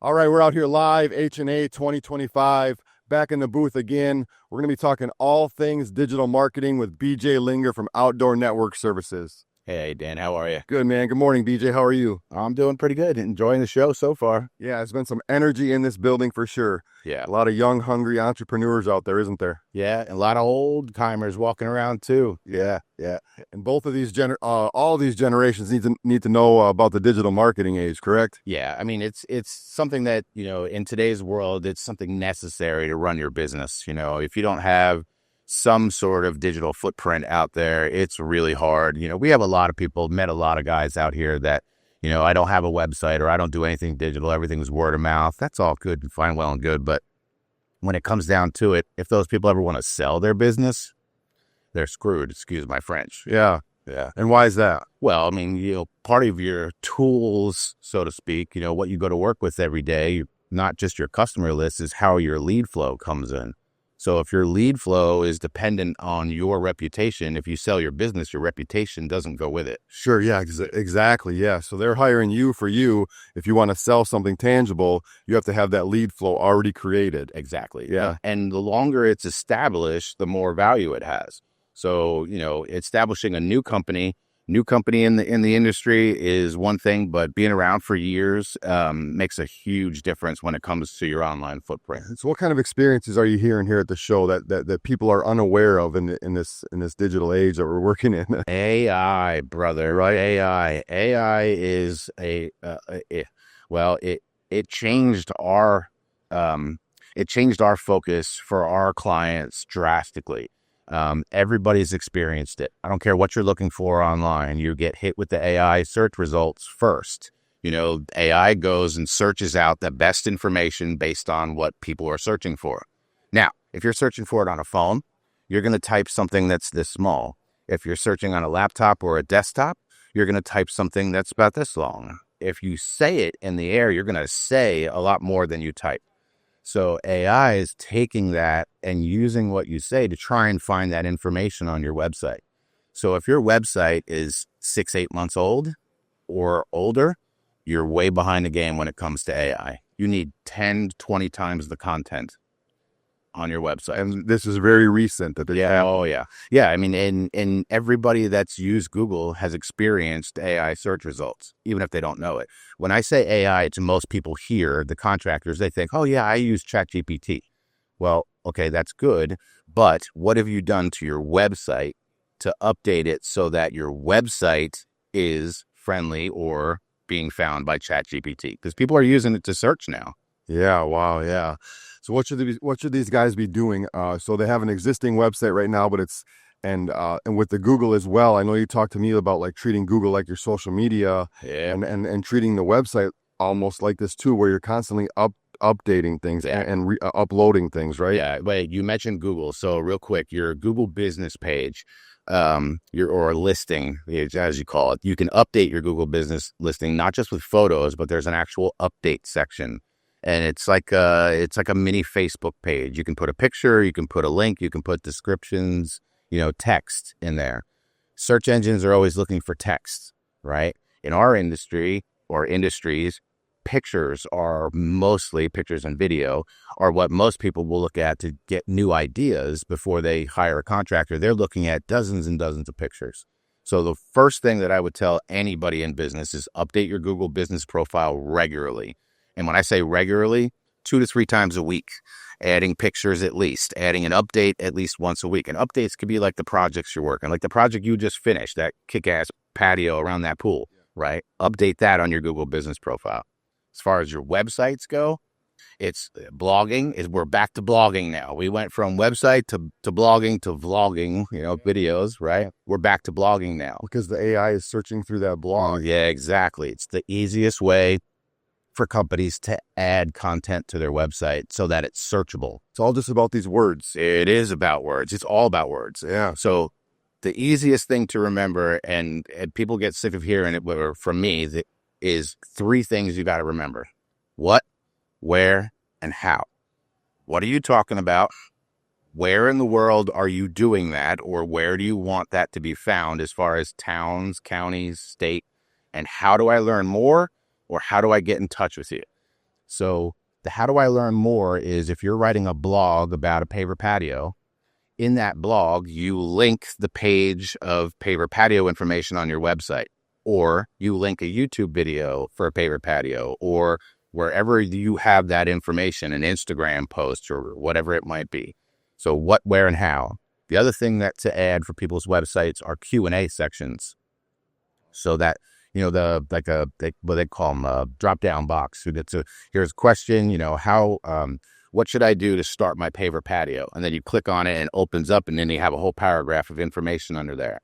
All right, we're out here live, H&A 2025, back in the booth again. We're going to be talking all things digital marketing with BJ Linger from Outdoor Network Services. Hey, Dan, how are you? Good, man. Good morning, BJ. How are you? I'm doing pretty good. Enjoying the show so far. Yeah, there's been some energy in this building for sure. Yeah. A lot of young, hungry entrepreneurs out there, isn't there? Yeah, and a lot of old timers walking around too. Yeah. And both of these all these generations need to know about the digital marketing age, correct? Yeah, I mean it's something that, in today's world, it's something necessary to run your business. If you don't have some sort of digital footprint out there, it's really hard. We have a lot of people, met a lot of guys out here that, I don't have a website or I don't do anything digital. Everything's word of mouth. That's all good and fine, well and good. But when it comes down to it, if those people ever want to sell their business, they're screwed. Excuse my French. Yeah. And why is that? Well, I mean, part of your tools, so to speak, what you go to work with every day, not just your customer list, is how your lead flow comes in. So if your lead flow is dependent on your reputation, if you sell your business, your reputation doesn't go with it. Sure. Yeah, exactly. Yeah. So they're hiring you for you. If you want to sell something tangible, you have to have that lead flow already created. Exactly. Yeah. And the longer it's established, the more value it has. So, establishing a new company in the industry is one thing, but being around for years makes a huge difference when it comes to your online footprint. So what kind of experiences are you hearing here at the show that people are unaware of in this digital age that we're working in? AI, brother, right? AI is it changed our focus for our clients drastically. Everybody's experienced it. I don't care what you're looking for online. You get hit with the AI search results first. AI goes and searches out the best information based on what people are searching for. Now, if you're searching for it on a phone, you're going to type something that's this small. If you're searching on a laptop or a desktop, you're going to type something that's about this long. If you say it in the air, you're going to say a lot more than you type. So AI is taking that and using what you say to try and find that information on your website. So if your website is 6-8 months old or older, you're way behind the game when it comes to AI. You need 10, 20 times the content on your website. And this is very recent that Yeah. I mean, and everybody that's used Google has experienced AI search results, even if they don't know it. When I say AI to most people here, the contractors, they think, oh yeah, I use ChatGPT. Well, okay, that's good. But what have you done to your website to update it so that your website is friendly or being found by ChatGPT? Because people are using it to search now. Yeah. Wow. Yeah. So what should these guys be doing? So they have an existing website right now, but and with the Google as well. I know you talked to me about like treating Google like your social media, and treating the website almost like this too, where you're constantly updating things and uploading things, right? Yeah. Wait, you mentioned Google, so real quick, your Google business page, or listing, as you call it, you can update your Google business listing not just with photos, but there's an actual update section. And it's like a mini Facebook page. You can put a picture, you can put a link, you can put descriptions, text in there. Search engines are always looking for text, right? In our industry or industries, pictures and video are what most people will look at to get new ideas before they hire a contractor. They're looking at dozens and dozens of pictures. So the first thing that I would tell anybody in business is update your Google business profile regularly. And when I say regularly, 2 to 3 times a week, adding pictures at least, adding an update at least once a week. And updates could be like the projects you're working, like the project you just finished, that kick-ass patio around that pool, right? Update that on your Google business profile. As far as your websites go, it's blogging. We're back to blogging now. We went from website to blogging to vlogging, videos, right? We're back to blogging now. Because the AI is searching through that blog. Yeah, exactly. It's the easiest way for companies to add content to their website so that it's searchable. It's all just about these words. It is about words. It's all about words. Yeah. So the easiest thing to remember, and people get sick of hearing it from me, is 3 things you got to remember. What, where, and how. What are you talking about? Where in the world are you doing that? Or where do you want that to be found as far as towns, counties, state? And how do I learn more? Or how do I get in touch with you? So the how do I learn more is if you're writing a blog about a paver patio, in that blog, you link the page of paver patio information on your website, or you link a YouTube video for a paver patio, or wherever you have that information, an Instagram post or whatever it might be. So what, where, and how. The other thing that to add for people's websites are Q&A sections. So that, what they call them a drop-down box. Here's a question, what should I do to start my paver patio? And then you click on it and it opens up, and then you have a whole paragraph of information under there.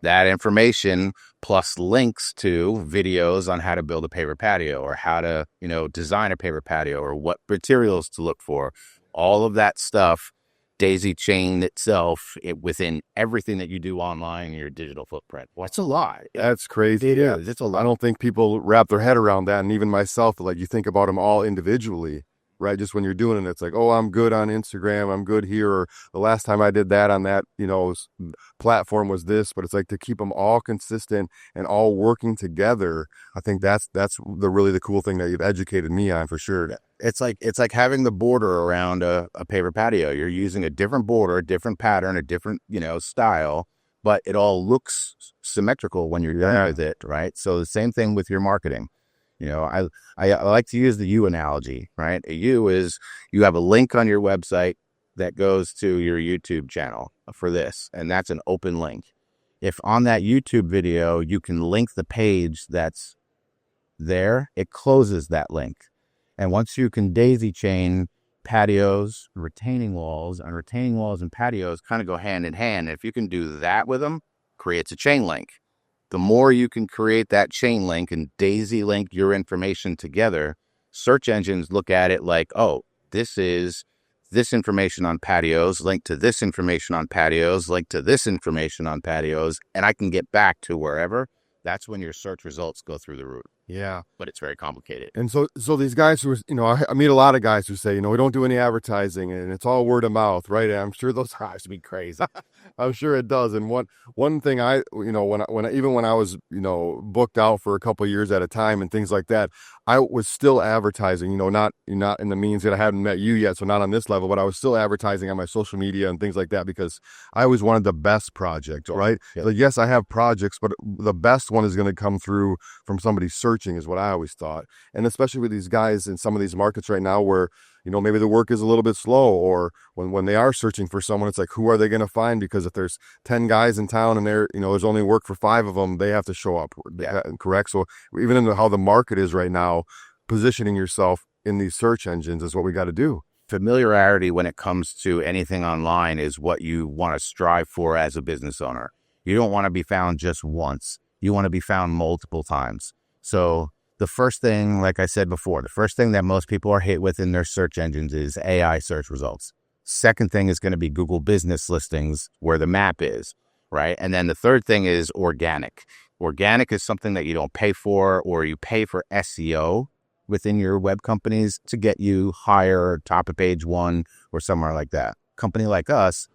That information plus links to videos on how to build a paver patio, or how to, design a paver patio, or what materials to look for. All of that stuff daisy chain itself within everything that you do online in your digital footprint. Well, that's a lot. That's crazy. It is. It's a lot. I don't think people wrap their head around that. And even myself, like, you think about them all individually, right? Just when you're doing it, it's like, oh, I'm good on Instagram, I'm good here, or the last time I did that on that, platform was this. But it's like to keep them all consistent and all working together. I think that's really the cool thing that you've educated me on, for sure. It's like having the border around a paver patio. You're using a different border, a different pattern, a different, style, but it all looks symmetrical when you're done with it, right? So the same thing with your marketing. I like to use the U analogy, right? A U is you have a link on your website that goes to your YouTube channel for this, and that's an open link. If on that YouTube video you can link the page that's there, it closes that link. And once you can daisy chain patios, retaining walls and patios kind of go hand in hand. If you can do that with them, creates a chain link. The more you can create that chain link and daisy link your information together, search engines look at it like, oh, this is this information on patios, linked to this information on patios, linked to this information on patios, and I can get back to wherever. That's when your search results go through the roof. Yeah. But it's very complicated. And so these guys who, I meet a lot of guys who say, we don't do any advertising and it's all word of mouth, right? And I'm sure those guys be crazy. I'm sure it does. And one thing when I was, booked out for a couple of years at a time and things like that, I was still advertising, not in the means that I hadn't met you yet. So not on this level, but I was still advertising on my social media and things like that, because I always wanted the best project, right? Yeah. Like, yes, I have projects, but the best one is going to come through from somebody searching, is what I always thought. And especially with these guys in some of these markets right now where, maybe the work is a little bit slow, or when they are searching for someone, it's like, who are they going to find? Because if there's 10 guys in town and there's only work for 5 of them, they have to show up. Yeah. Correct. So even in how the market is right now, positioning yourself in these search engines is what we got to do. Familiarity when it comes to anything online is what you want to strive for as a business owner. You don't want to be found just once. You want to be found multiple times. So the first thing, like I said before, the first thing that most people are hit with in their search engines is AI search results. Second thing is going to be Google business listings, where the map is, right? And then the third thing is organic. Organic is something that you don't pay for, or you pay for SEO within your web companies to get you higher, top of page 1 or somewhere like that. Company like us,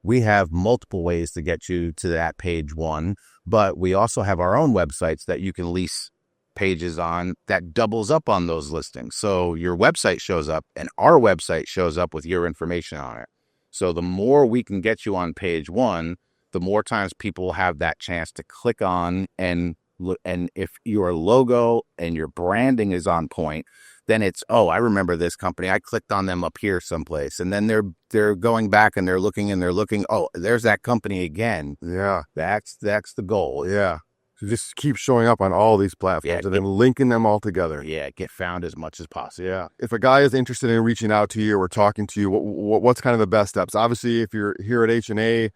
we have multiple ways to get you to that page 1, but we also have our own websites that you can lease pages on that doubles up on those listings. So your website shows up and our website shows up with your information on it. So the more we can get you on page 1, the more times people have that chance to click on and if your logo and your branding is on point, then it's, oh, I remember this company. I clicked on them up here someplace. And then they're going back and they're looking. Oh, there's that company again. Yeah. That's the goal. Yeah. So just keep showing up on all these platforms and then linking them all together. Yeah, get found as much as possible. Yeah. If a guy is interested in reaching out to you or talking to you, what's kind of the best steps? Obviously, if you're here at H&A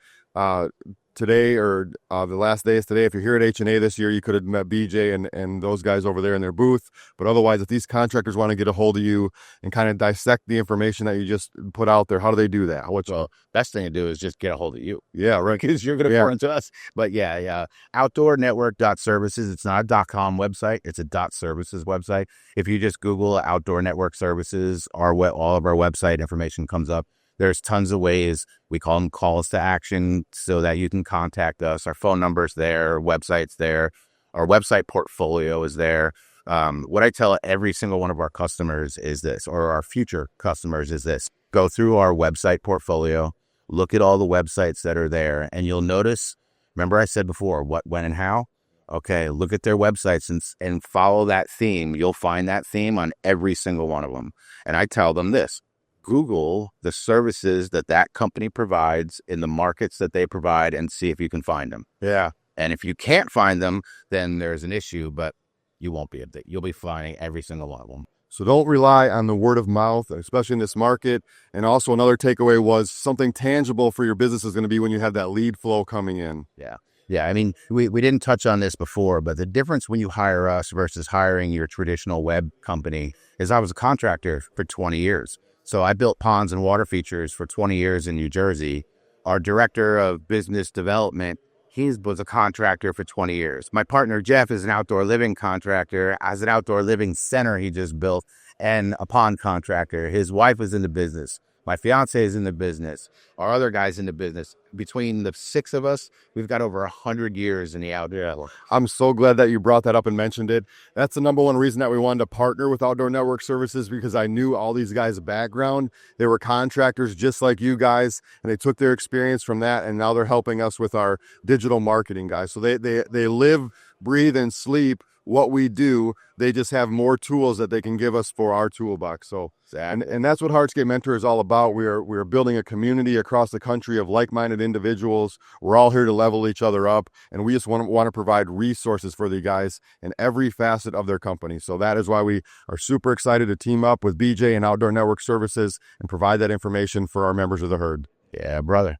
today, or the last day is today, if you're here at H&A this year, you could have met BJ and those guys over there in their booth. But otherwise, if these contractors want to get a hold of you and kind of dissect the information that you just put out there, how do they do that? Best thing to do is just get a hold of you. Yeah, right. Because you're going to pour into us. But yeah. Outdoornetwork.services. It's not a .com website. It's a .services website. If you just Google Outdoor Network Services, all of our website information comes up. There's tons of ways. We call them calls to action so that you can contact us. Our phone number's there, our website's there, our website portfolio is there. What I tell every single one of our customers is this, or our future customers is this: go through our website portfolio, look at all the websites that are there, and you'll notice, remember I said before, what, when, and how? Okay, look at their websites and follow that theme. You'll find that theme on every single one of them. And I tell them this: Google the services that that company provides in the markets that they provide and see if you can find them. Yeah. And if you can't find them, then there's an issue, but you won't be. You'll be finding every single one of them. So don't rely on the word of mouth, especially in this market. And also another takeaway was something tangible for your business is going to be when you have that lead flow coming in. Yeah. Yeah. I mean, we didn't touch on this before, but the difference when you hire us versus hiring your traditional web company is I was a contractor for 20 years. So I built ponds and water features for 20 years in New Jersey. Our director of business development, he was a contractor for 20 years. My partner, Jeff, is an outdoor living contractor. As an outdoor living center he just built, and a pond contractor. His wife is in the business. My fiance is in the business. Our other guy's in the business. Between the 6 of us, we've got over 100 years in the outdoor. I'm so glad that you brought that up and mentioned it. That's the number one reason that we wanted to partner with Outdoor Network Services, because I knew all these guys' background. They were contractors just like you guys, and they took their experience from that, and now they're helping us with our digital marketing guys. So they live, breathe, and sleep what we do. They just have more tools that they can give us for our toolbox. So, and that's what Hardscape Mentor is all about. We're building a community across the country of like-minded individuals. We're all here to level each other up, and we just want to provide resources for the guys in every facet of their company. So that is why we are super excited to team up with BJ and Outdoor Network Services and provide that information for our members of the herd. Yeah, brother.